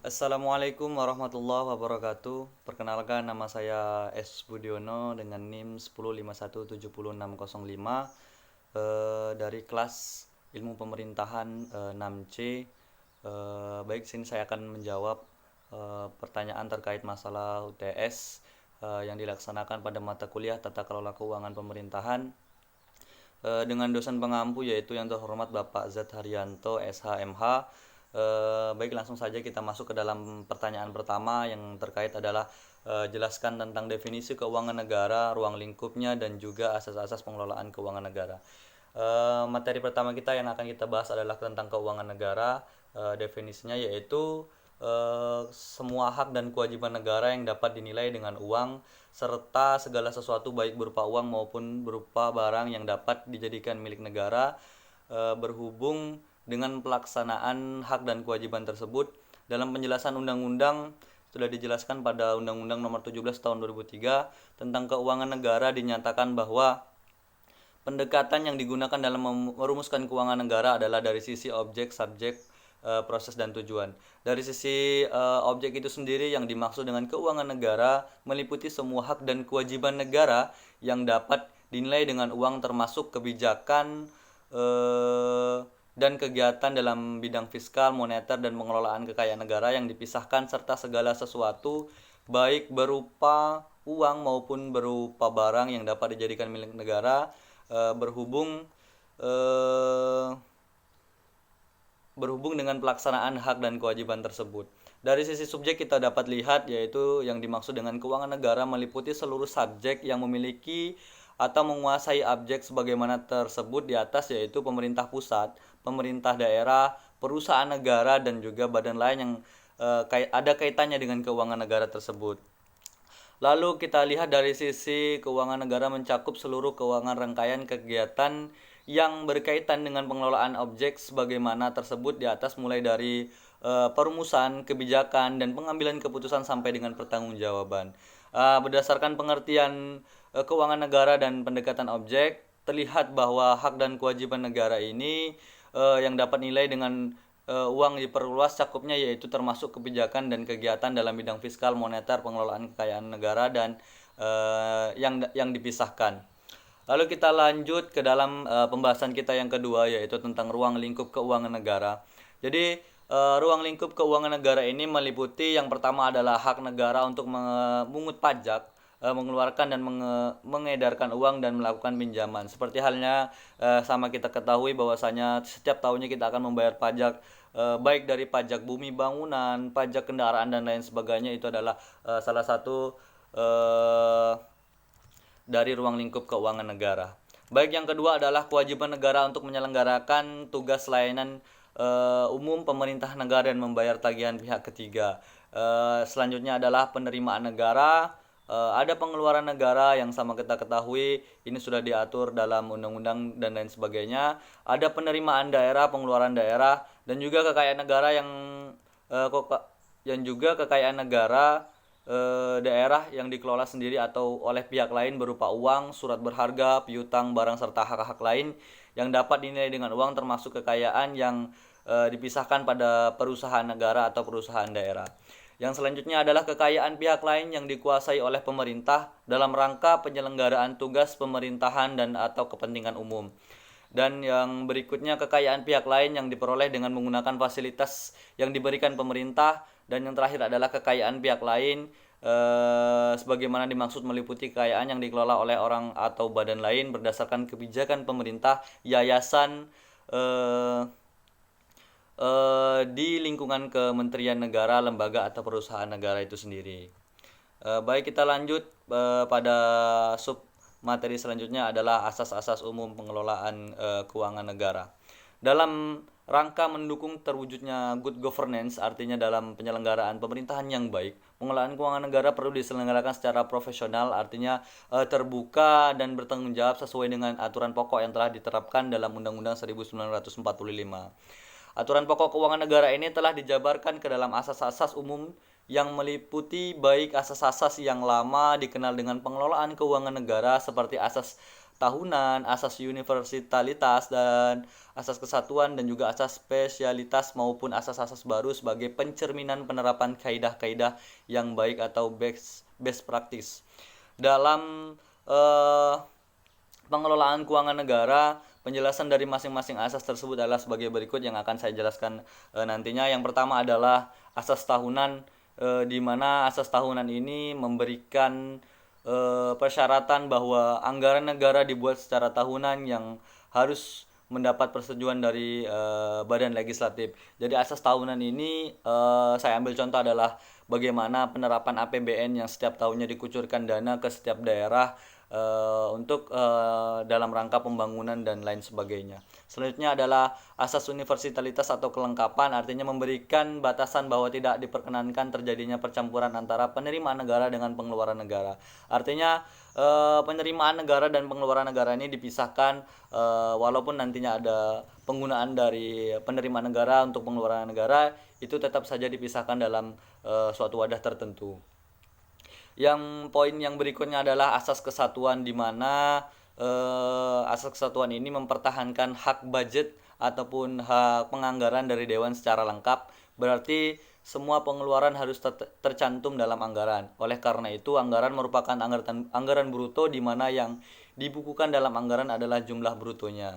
Assalamualaikum warahmatullahi wabarakatuh. Perkenalkan, nama saya S. Budiono dengan NIM 105170605 dari kelas Ilmu Pemerintahan 6C. Baik, sini saya akan menjawab pertanyaan terkait masalah UTS yang dilaksanakan pada mata kuliah Tata Kelola Keuangan Pemerintahan dengan dosen pengampu yaitu yang terhormat Bapak Z. Haryanto SHMH. Baik, langsung saja kita masuk ke dalam pertanyaan pertama yang terkait adalah jelaskan tentang definisi keuangan negara, ruang lingkupnya, dan juga asas-asas pengelolaan keuangan negara. Materi pertama kita yang akan kita bahas adalah tentang keuangan negara. Definisinya yaitu semua hak dan kewajiban negara yang dapat dinilai dengan uang serta segala sesuatu baik berupa uang maupun berupa barang yang dapat dijadikan milik negara berhubung dengan pelaksanaan hak dan kewajiban tersebut. Dalam penjelasan undang-undang sudah dijelaskan pada Undang-Undang Nomor 17 Tahun 2003 tentang keuangan negara, dinyatakan bahwa pendekatan yang digunakan dalam merumuskan keuangan negara adalah dari sisi objek, subjek, proses, dan tujuan. Dari sisi objek itu sendiri, yang dimaksud dengan keuangan negara meliputi semua hak dan kewajiban negara yang dapat dinilai dengan uang, termasuk kebijakan dan kegiatan dalam bidang fiskal, moneter, dan pengelolaan kekayaan negara yang dipisahkan, serta segala sesuatu baik berupa uang maupun berupa barang yang dapat dijadikan milik negara berhubung dengan pelaksanaan hak dan kewajiban tersebut. Dari sisi subjek kita dapat lihat yaitu yang dimaksud dengan keuangan negara meliputi seluruh subjek yang memiliki atau menguasai objek sebagaimana tersebut di atas, yaitu pemerintah pusat, pemerintah daerah, perusahaan negara, dan juga badan lain yang ada kaitannya dengan keuangan negara tersebut. Lalu kita lihat dari sisi keuangan negara mencakup seluruh keuangan rangkaian kegiatan yang berkaitan dengan pengelolaan objek sebagaimana tersebut di atas, mulai dari perumusan, kebijakan, dan pengambilan keputusan sampai dengan pertanggungjawaban. Berdasarkan pengertian keuangan negara dan pendekatan objek, terlihat bahwa hak dan kewajiban negara ini yang dapat nilai dengan uang diperluas cakupnya, yaitu termasuk kebijakan dan kegiatan dalam bidang fiskal, moneter, pengelolaan kekayaan negara, dan yang dipisahkan. Lalu kita lanjut ke dalam pembahasan kita yang kedua, yaitu tentang ruang lingkup keuangan negara. Jadi ruang lingkup keuangan negara ini meliputi yang pertama adalah hak negara untuk memungut pajak, mengeluarkan dan mengedarkan uang dan melakukan pinjaman. Seperti halnya sama kita ketahui bahwasanya setiap tahunnya kita akan membayar pajak, baik dari pajak bumi bangunan, pajak kendaraan, dan lain sebagainya. Itu adalah salah satu dari ruang lingkup keuangan negara. Baik, yang kedua adalah kewajiban negara untuk menyelenggarakan tugas layanan umum pemerintah negara dan membayar tagihan pihak ketiga. Selanjutnya adalah penerimaan negara. Ada pengeluaran negara yang sama kita ketahui ini sudah diatur dalam undang-undang dan lain sebagainya. Ada penerimaan daerah, pengeluaran daerah, dan juga kekayaan negara daerah yang dikelola sendiri atau oleh pihak lain berupa uang, surat berharga, piutang, barang, serta hak-hak lain yang dapat dinilai dengan uang, termasuk kekayaan yang dipisahkan pada perusahaan negara atau perusahaan daerah. Yang selanjutnya adalah kekayaan pihak lain yang dikuasai oleh pemerintah dalam rangka penyelenggaraan tugas pemerintahan dan atau kepentingan umum. Dan yang berikutnya kekayaan pihak lain yang diperoleh dengan menggunakan fasilitas yang diberikan pemerintah. Dan yang terakhir adalah kekayaan pihak lain sebagaimana dimaksud meliputi kekayaan yang dikelola oleh orang atau badan lain berdasarkan kebijakan pemerintah, yayasan, di lingkungan kementerian negara, lembaga, atau perusahaan negara itu sendiri. Baik, kita lanjut pada sub materi selanjutnya adalah asas-asas umum pengelolaan keuangan negara. Dalam rangka mendukung terwujudnya good governance, artinya dalam penyelenggaraan pemerintahan yang baik, pengelolaan keuangan negara perlu diselenggarakan secara profesional, artinya terbuka dan bertanggung jawab sesuai dengan aturan pokok yang telah diterapkan dalam Undang-Undang 1945. Aturan pokok keuangan negara ini telah dijabarkan ke dalam asas-asas umum yang meliputi baik asas-asas yang lama dikenal dengan pengelolaan keuangan negara seperti asas tahunan, asas universalitas dan asas kesatuan, dan juga asas spesialitas maupun asas-asas baru sebagai pencerminan penerapan kaidah-kaidah yang baik atau best practice. Dalam pengelolaan keuangan negara, penjelasan dari masing-masing asas tersebut adalah sebagai berikut yang akan saya jelaskan nantinya. Yang pertama adalah asas tahunan, di mana asas tahunan ini memberikan persyaratan bahwa anggaran negara dibuat secara tahunan yang harus mendapat persetujuan dari badan legislatif. Jadi asas tahunan ini saya ambil contoh adalah bagaimana penerapan APBN yang setiap tahunnya dikucurkan dana ke setiap daerah untuk dalam rangka pembangunan dan lain sebagainya. Selanjutnya adalah asas universalitas atau kelengkapan, artinya memberikan batasan bahwa tidak diperkenankan terjadinya percampuran antara penerimaan negara dengan pengeluaran negara. Artinya penerimaan negara dan pengeluaran negara ini dipisahkan, walaupun nantinya ada penggunaan dari penerimaan negara untuk pengeluaran negara, itu tetap saja dipisahkan dalam suatu wadah tertentu. Yang poin yang berikutnya adalah asas kesatuan, di mana asas kesatuan ini mempertahankan hak budget ataupun hak penganggaran dari dewan secara lengkap. Berarti semua pengeluaran harus tercantum dalam anggaran. Oleh karena itu, anggaran merupakan anggaran bruto, di mana yang dibukukan dalam anggaran adalah jumlah brutonya.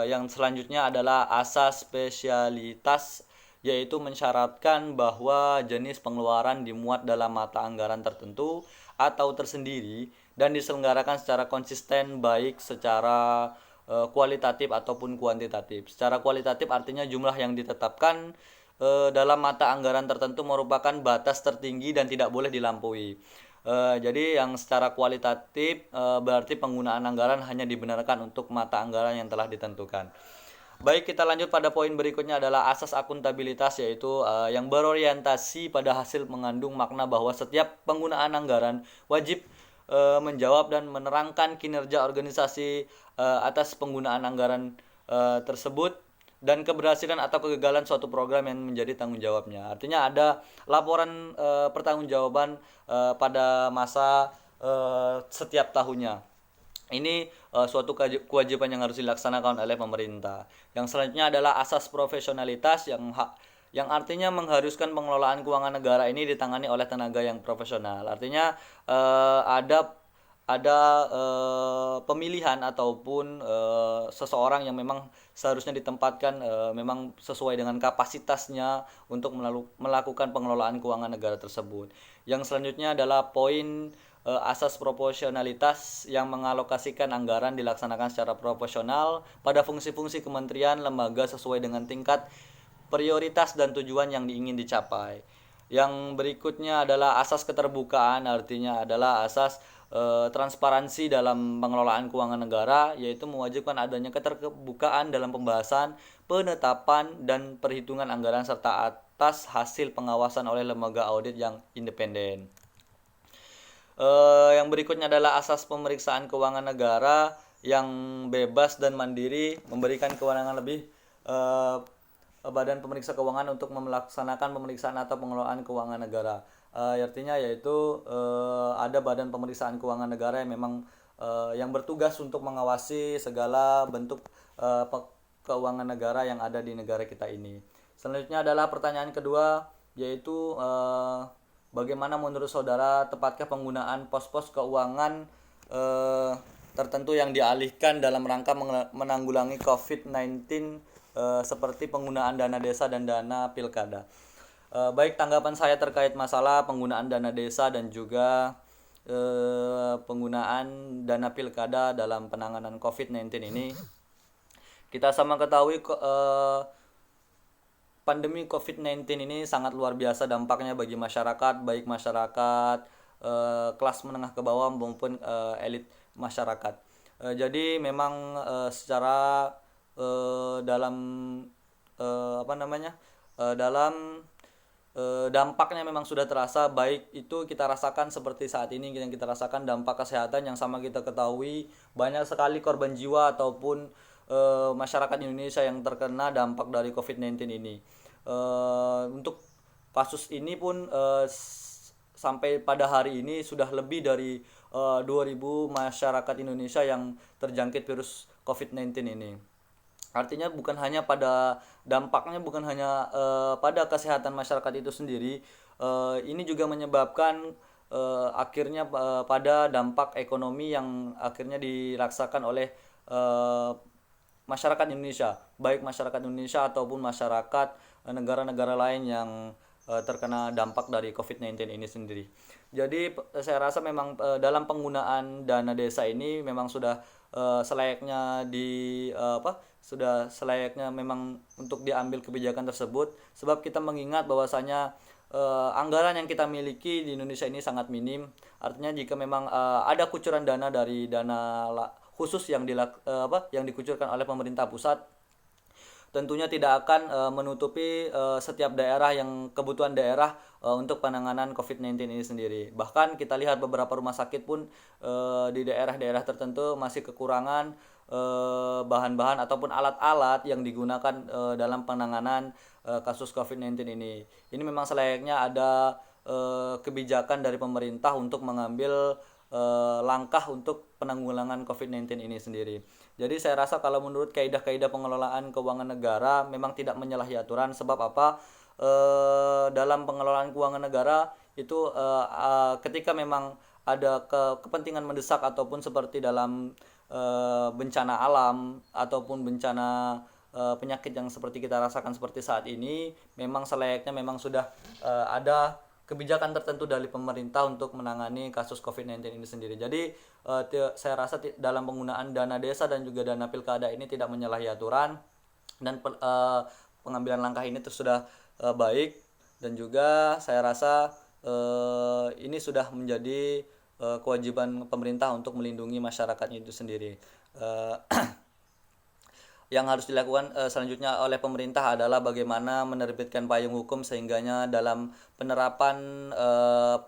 Yang selanjutnya adalah asas spesialitas, yaitu mensyaratkan bahwa jenis pengeluaran dimuat dalam mata anggaran tertentu atau tersendiri dan diselenggarakan secara konsisten, baik secara kualitatif ataupun kuantitatif. Secara kualitatif artinya jumlah yang ditetapkan dalam mata anggaran tertentu merupakan batas tertinggi dan tidak boleh dilampaui. Jadi yang secara kualitatif berarti penggunaan anggaran hanya dibenarkan untuk mata anggaran yang telah ditentukan. Baik, kita lanjut pada poin berikutnya adalah asas akuntabilitas, yaitu yang berorientasi pada hasil, mengandung makna bahwa setiap penggunaan anggaran wajib menjawab dan menerangkan kinerja organisasi atas penggunaan anggaran tersebut dan keberhasilan atau kegagalan suatu program yang menjadi tanggung jawabnya. Artinya ada laporan pertanggungjawaban pada masa setiap tahunnya. Ini suatu kewajiban yang harus dilaksanakan oleh pemerintah. Yang selanjutnya adalah asas profesionalitas, yang artinya mengharuskan pengelolaan keuangan negara ini ditangani oleh tenaga yang profesional. Artinya ada pemilihan ataupun seseorang yang memang seharusnya ditempatkan memang sesuai dengan kapasitasnya untuk melakukan pengelolaan keuangan negara tersebut. Yang selanjutnya adalah poin asas proporsionalitas, yang mengalokasikan anggaran dilaksanakan secara proporsional pada fungsi-fungsi kementerian lembaga sesuai dengan tingkat prioritas dan tujuan yang ingin dicapai. Yang berikutnya adalah asas keterbukaan, artinya adalah asas transparansi dalam pengelolaan keuangan negara, yaitu mewajibkan adanya keterbukaan dalam pembahasan, penetapan, dan perhitungan anggaran serta atas hasil pengawasan oleh lembaga audit yang independen. Yang berikutnya adalah asas pemeriksaan keuangan negara yang bebas dan mandiri, memberikan kewenangan lebih Badan Pemeriksa Keuangan untuk melaksanakan pemeriksaan atau pengelolaan keuangan negara. Artinya yaitu ada Badan Pemeriksaan Keuangan Negara yang memang yang bertugas untuk mengawasi segala bentuk keuangan negara yang ada di negara kita ini. Selanjutnya adalah pertanyaan kedua, yaitu bagaimana menurut saudara tepatkah penggunaan pos-pos keuangan tertentu yang dialihkan dalam rangka menanggulangi COVID-19 seperti penggunaan dana desa dan dana pilkada? Baik, tanggapan saya terkait masalah penggunaan dana desa dan juga penggunaan dana pilkada dalam penanganan COVID-19 ini. Kita sama ketahui pandemi COVID-19 ini sangat luar biasa dampaknya bagi masyarakat, baik masyarakat kelas menengah ke bawah maupun elit masyarakat. Jadi memang secara dalam dampaknya memang sudah terasa, baik itu kita rasakan seperti saat ini yang kita rasakan dampak kesehatan yang sama kita ketahui, banyak sekali korban jiwa ataupun masyarakat Indonesia yang terkena dampak dari COVID-19 ini. Untuk kasus ini pun sampai pada hari ini sudah lebih dari 2.000 masyarakat Indonesia yang terjangkit virus COVID-19 ini. Artinya bukan hanya pada dampaknya, bukan hanya pada kesehatan masyarakat itu sendiri, ini juga menyebabkan akhirnya pada dampak ekonomi yang akhirnya dirasakan oleh uh, masyarakat Indonesia, baik masyarakat Indonesia ataupun masyarakat negara-negara lain yang terkena dampak dari COVID-19 ini sendiri. Jadi saya rasa memang dalam penggunaan dana desa ini memang sudah selayaknya sudah selayaknya memang untuk diambil kebijakan tersebut, sebab kita mengingat bahwasanya anggaran yang kita miliki di Indonesia ini sangat minim. Artinya jika memang ada kucuran dana dari khusus yang dikucurkan oleh pemerintah pusat, tentunya tidak akan menutupi setiap daerah yang kebutuhan daerah untuk penanganan COVID-19 ini sendiri. Bahkan kita lihat beberapa rumah sakit pun di daerah-daerah tertentu masih kekurangan bahan-bahan ataupun alat-alat yang digunakan dalam penanganan kasus COVID-19 ini. Ini memang selayaknya ada kebijakan dari pemerintah untuk mengambil langkah untuk penanggulangan COVID-19 ini sendiri. Jadi saya rasa kalau menurut kaidah-kaidah pengelolaan keuangan negara memang tidak menyalahi aturan, sebab apa? Dalam pengelolaan keuangan negara itu ketika memang ada kepentingan mendesak ataupun seperti dalam bencana alam ataupun bencana penyakit yang seperti kita rasakan seperti saat ini, memang selayaknya memang sudah ada kebijakan tertentu dari pemerintah untuk menangani kasus COVID-19 ini sendiri. Jadi saya rasa dalam penggunaan dana desa dan juga dana pilkada ini tidak menyalahi aturan, dan pengambilan langkah ini sudah baik, dan juga saya rasa ini sudah menjadi kewajiban pemerintah untuk melindungi masyarakatnya itu sendiri. Yang harus dilakukan selanjutnya oleh pemerintah adalah bagaimana menerbitkan payung hukum sehingganya dalam penerapan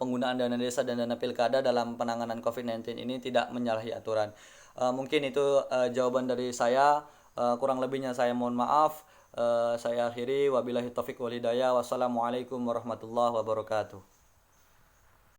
penggunaan dana desa dan dana pilkada dalam penanganan COVID-19 ini tidak menyalahi aturan. Mungkin itu jawaban dari saya. Kurang lebihnya saya mohon maaf. Saya akhiri, wabillahi taufik wal hidayah. Wassalamualaikum warahmatullahi wabarakatuh.